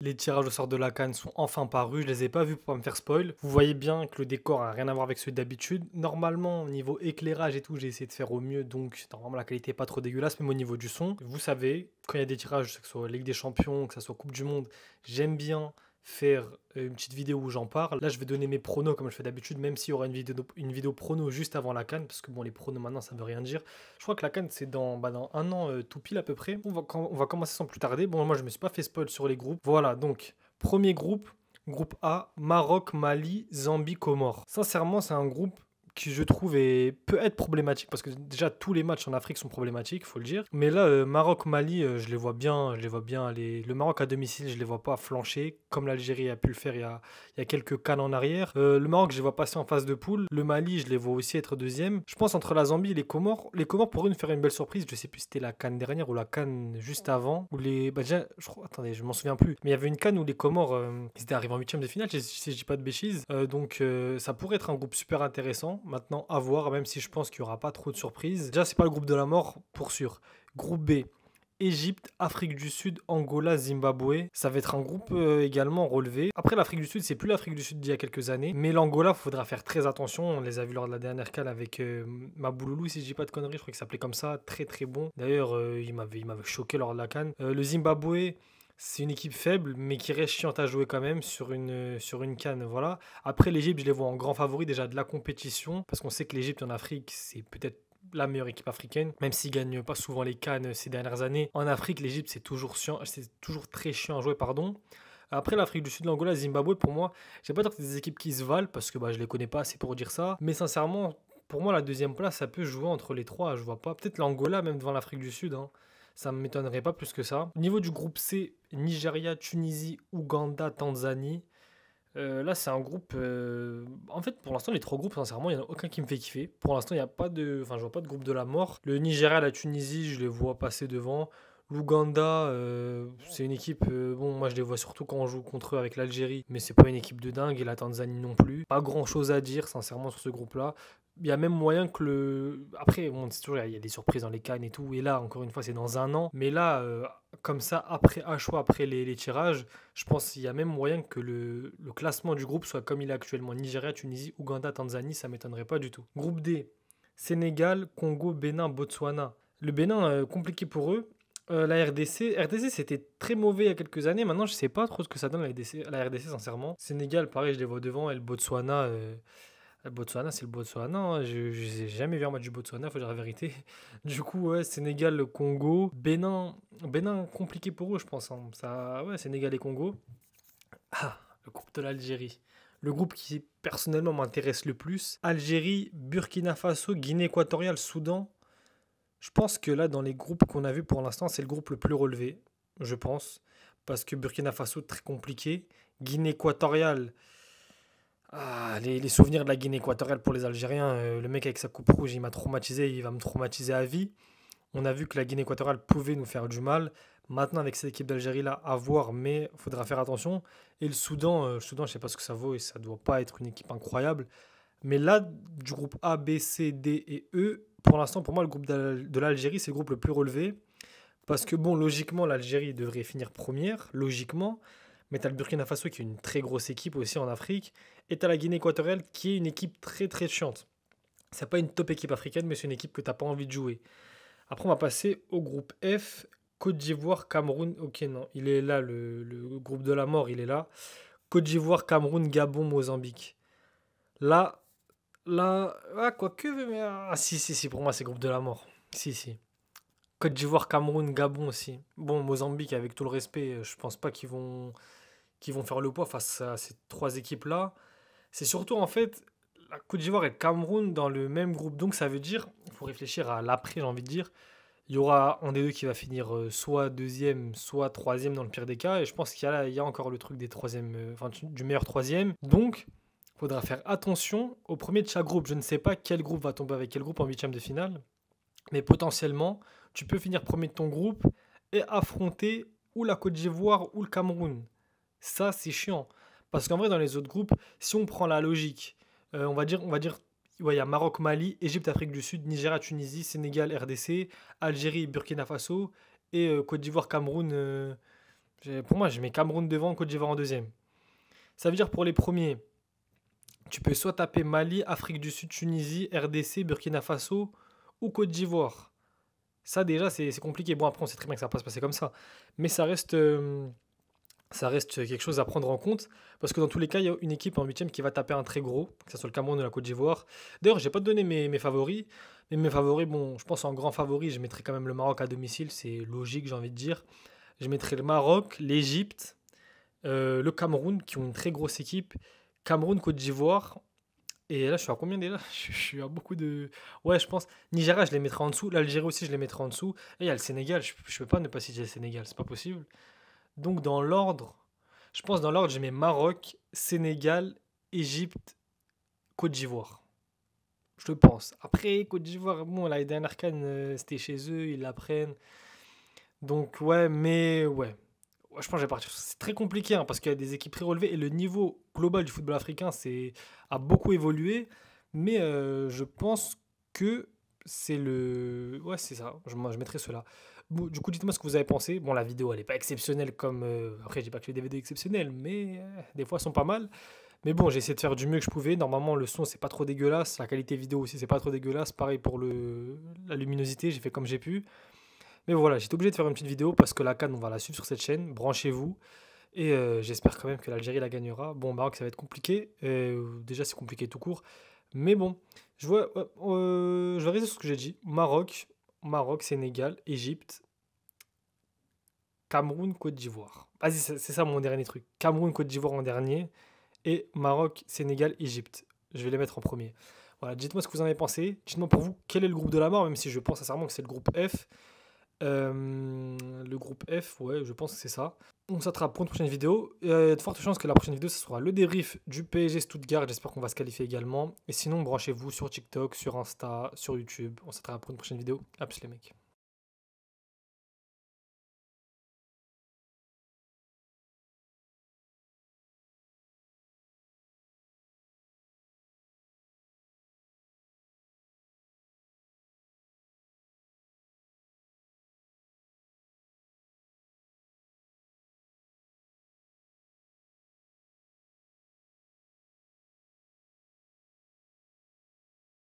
Les tirages au sort de la CAN sont enfin parus, je les ai pas vus pour pas me faire spoil. Vous voyez bien que le décor a rien à voir avec celui d'habitude. Normalement, au niveau éclairage et tout, j'ai essayé de faire au mieux, donc normalement la qualité est pas trop dégueulasse, même au niveau du son. Vous savez, quand il y a des tirages, que ce soit Ligue des Champions, que ce soit Coupe du Monde, j'aime bien faire une petite vidéo où j'en parle. Là, je vais donner mes pronos comme je fais d'habitude, même s'il y aura une vidéo prono juste avant la CAN, parce que bon, les pronos maintenant, ça veut rien dire. Je crois que la CAN, c'est dans un an tout pile à peu près. On va commencer sans plus tarder. Bon, moi, je me suis pas fait spoil sur les groupes. Voilà, donc, premier groupe, groupe A, Maroc, Mali, Zambie, Comores. Sincèrement, c'est un groupe qui, je trouve, peut être problématique, parce que déjà, tous les matchs en Afrique sont problématiques, faut le dire. Mais là, Maroc-Mali, je les vois bien aller. Le Maroc à domicile, je les vois pas flancher, comme l'Algérie a pu le faire il y a quelques cannes en arrière. Le Maroc, je les vois passer en phase de poule. Le Mali, je les vois aussi être deuxième. Je pense entre la Zambie et les Comores pourraient nous faire une belle surprise. Je sais plus si c'était la canne dernière ou la canne juste avant. Ou les. Bah déjà, je crois, attendez, je m'en souviens plus. Mais il y avait une canne où les Comores ils étaient arrivés en huitième de finale, si je dis pas de bêtises. Donc ça pourrait être un groupe super intéressant. Maintenant, à voir, même si je pense qu'il y aura pas trop de surprises. Déjà, c'est pas le groupe de la mort, pour sûr. Groupe B. Égypte, Afrique du Sud, Angola, Zimbabwe. Ça va être un groupe également relevé. Après, l'Afrique du Sud, c'est plus l'Afrique du Sud d'il y a quelques années. Mais l'Angola, il faudra faire très attention. On les a vus lors de la dernière cale avec Mabouloulou, si je dis pas de conneries. Je crois qu'il s'appelait comme ça. Très très bon. D'ailleurs, il m'avait choqué lors de la CAN. Le Zimbabwe. C'est une équipe faible, mais qui reste chiante à jouer quand même sur une CAN. Voilà. Après, l'Égypte, je les vois en grand favori déjà de la compétition, parce qu'on sait que l'Égypte en Afrique, c'est peut-être la meilleure équipe africaine, même s'ils gagnent pas souvent les CAN ces dernières années. En Afrique, l'Égypte, c'est toujours très chiant à jouer, pardon. Après, l'Afrique du Sud, l'Angola, le Zimbabwe, pour moi, je vais pas dire que c'est des équipes qui se valent, parce que bah, je les connais pas assez pour dire ça. Mais sincèrement, pour moi, la deuxième place, ça peut jouer entre les trois. Je vois pas. Peut-être l'Angola, même devant l'Afrique du Sud, hein. Ça ne m'étonnerait pas plus que ça. Au niveau du groupe C, Nigeria, Tunisie, Ouganda, Tanzanie. Là, c'est un groupe. En fait, pour l'instant, les trois groupes, sincèrement, il n'y en a aucun qui me fait kiffer. Pour l'instant, il n'y a pas de. Enfin, je vois pas de groupe de la mort. Le Nigeria, la Tunisie, je les vois passer devant. L'Ouganda, c'est une équipe. Bon, moi, je les vois surtout quand on joue contre eux avec l'Algérie. Mais c'est pas une équipe de dingue. Et la Tanzanie non plus. Pas grand chose à dire, sincèrement, sur ce groupe-là. Il y a même moyen que le. Après, bon, c'est toujours, il y a des surprises dans les cannes et tout. Et là, encore une fois, c'est dans un an. Mais là, comme ça, après, à choix, après les tirages. Je pense qu'il y a même moyen que le classement du groupe soit comme il est actuellement. Nigeria, Tunisie, Ouganda, Tanzanie, ça m'étonnerait pas du tout. Groupe D, Sénégal, Congo, Bénin, Botswana. Le Bénin, compliqué pour eux. La RDC, RDC c'était très mauvais il y a quelques années. Maintenant, je sais pas trop ce que ça donne la RDC sincèrement. Sénégal, pareil, je les vois devant. Et le Botswana, c'est le Botswana, hein. Je n'ai jamais vu un match du Botswana, faut dire la vérité. Du coup, ouais, Sénégal, le Congo. Bénin, compliqué pour eux, je pense, hein. Ça, ouais, Sénégal et Congo. Ah, le groupe de l'Algérie. Le groupe qui personnellement m'intéresse le plus. Algérie, Burkina Faso, Guinée équatoriale, Soudan. Je pense que là, dans les groupes qu'on a vus pour l'instant, c'est le groupe le plus relevé, je pense. Parce que Burkina Faso, très compliqué. Guinée équatoriale, les souvenirs de la Guinée équatoriale pour les Algériens, le mec avec sa coupe rouge, il m'a traumatisé, il va me traumatiser à vie. On a vu que la Guinée équatoriale pouvait nous faire du mal. Maintenant, avec cette équipe d'Algérie là, à voir, mais il faudra faire attention. Et le Soudan, je ne sais pas ce que ça vaut et ça ne doit pas être une équipe incroyable. Mais là, du groupe A, B, C, D et E, pour l'instant, pour moi, le groupe de l'Algérie, c'est le groupe le plus relevé. Parce que, bon, logiquement, l'Algérie devrait finir première, logiquement. Mais tu as le Burkina Faso qui est une très grosse équipe aussi en Afrique. Et tu as la Guinée équatoriale qui est une équipe très très chiante. C'est pas une top équipe africaine, mais c'est une équipe que tu n'as pas envie de jouer. Après, on va passer au groupe F. Côte d'Ivoire, Cameroun. Ok, non, il est là, le groupe de la mort, il est là. Côte d'Ivoire, Cameroun, Gabon, Mozambique. Là, quoique, mais. Si, si, si, pour moi, c'est groupe de la mort. Si, si. Côte d'Ivoire, Cameroun, Gabon aussi. Bon, Mozambique, avec tout le respect, je pense pas qu'ils vont faire le poids face à ces trois équipes-là. C'est surtout, en fait, la Côte d'Ivoire et le Cameroun dans le même groupe. Donc, ça veut dire, il faut réfléchir à l'après, j'ai envie de dire. Il y aura un des deux qui va finir soit deuxième, soit troisième dans le pire des cas. Et je pense qu'il y a encore le truc des troisièmes, enfin, du meilleur troisième. Donc, il faudra faire attention au premier de chaque groupe. Je ne sais pas quel groupe va tomber avec quel groupe en huitième de finale. Mais potentiellement, tu peux finir premier de ton groupe et affronter ou la Côte d'Ivoire ou le Cameroun. Ça, c'est chiant. Parce qu'en vrai, dans les autres groupes, si on prend la logique, on va dire, ouais, il y a Maroc, Mali, Égypte, Afrique du Sud, Nigeria, Tunisie, Sénégal, RDC, Algérie, Burkina Faso et Côte d'Ivoire, Cameroun. Pour moi, je mets Cameroun devant, Côte d'Ivoire en deuxième. Ça veut dire pour les premiers, tu peux soit taper Mali, Afrique du Sud, Tunisie, RDC, Burkina Faso ou Côte d'Ivoire. Ça déjà, c'est compliqué. Bon, après, on sait très bien que ça va pas se passer comme ça. Mais ça reste quelque chose à prendre en compte. Parce que dans tous les cas, il y a une équipe en huitième qui va taper un très gros, que ce soit le Cameroun ou la Côte d'Ivoire. D'ailleurs, j'ai pas donné mes favoris. Mais mes favoris, bon, je pense en grand favori, je mettrai quand même le Maroc à domicile. C'est logique, j'ai envie de dire. Je mettrai le Maroc, l'Égypte, le Cameroun, qui ont une très grosse équipe. Cameroun, Côte d'Ivoire. Et là, je suis à combien déjà? Je suis à beaucoup de. Ouais, je pense. Nigeria, je les mettrai en dessous. L'Algérie aussi, je les mettrai en dessous. Et il y a le Sénégal. Je peux pas ne pas citer le Sénégal. C'est pas possible. Donc, dans l'ordre, je pense dans l'ordre, j'ai mis Maroc, Sénégal, Égypte, Côte d'Ivoire. Je le pense. Après, Côte d'Ivoire, bon, la dernière CAN, c'était chez eux. Ils la prennent. Donc, ouais, mais ouais. Ouais, je pense que je vais partir. C'est très compliqué hein, parce qu'il y a des équipes très relevées et le niveau global du football africain a beaucoup évolué. Mais je pense que c'est le. Ouais, c'est ça. Moi, je mettrai cela. Bon, du coup, dites-moi ce que vous avez pensé. Bon, la vidéo, elle n'est pas exceptionnelle comme. Après, je dis pas que les DVD exceptionnels, mais des fois, elles sont pas mal. Mais bon, j'ai essayé de faire du mieux que je pouvais. Normalement, le son, c'est pas trop dégueulasse. La qualité vidéo aussi, c'est pas trop dégueulasse. Pareil pour la luminosité, j'ai fait comme j'ai pu. Mais voilà, j'étais obligé de faire une petite vidéo parce que la CAN, on va la suivre sur cette chaîne. Branchez-vous. Et j'espère quand même que l'Algérie la gagnera. Bon, Maroc, ça va être compliqué. Déjà, c'est compliqué tout court. Mais bon, je vais rester sur ce que j'ai dit. Maroc, Sénégal, Égypte, Cameroun, Côte d'Ivoire. Vas-y, c'est ça mon dernier truc. Cameroun, Côte d'Ivoire en dernier. Et Maroc, Sénégal, Égypte. Je vais les mettre en premier. Voilà, dites-moi ce que vous en avez pensé. Dites-moi pour vous quel est le groupe de la mort, même si je pense sincèrement que c'est le groupe F. Le groupe F, ouais, je pense que c'est ça. On s'attrape pour une prochaine vidéo. Il y a de fortes chances que la prochaine vidéo, ce sera le débrief du PSG Stuttgart. J'espère qu'on va se qualifier également. Et sinon, branchez-vous sur TikTok, sur Insta, sur YouTube. On s'attrape pour une prochaine vidéo. A plus les mecs.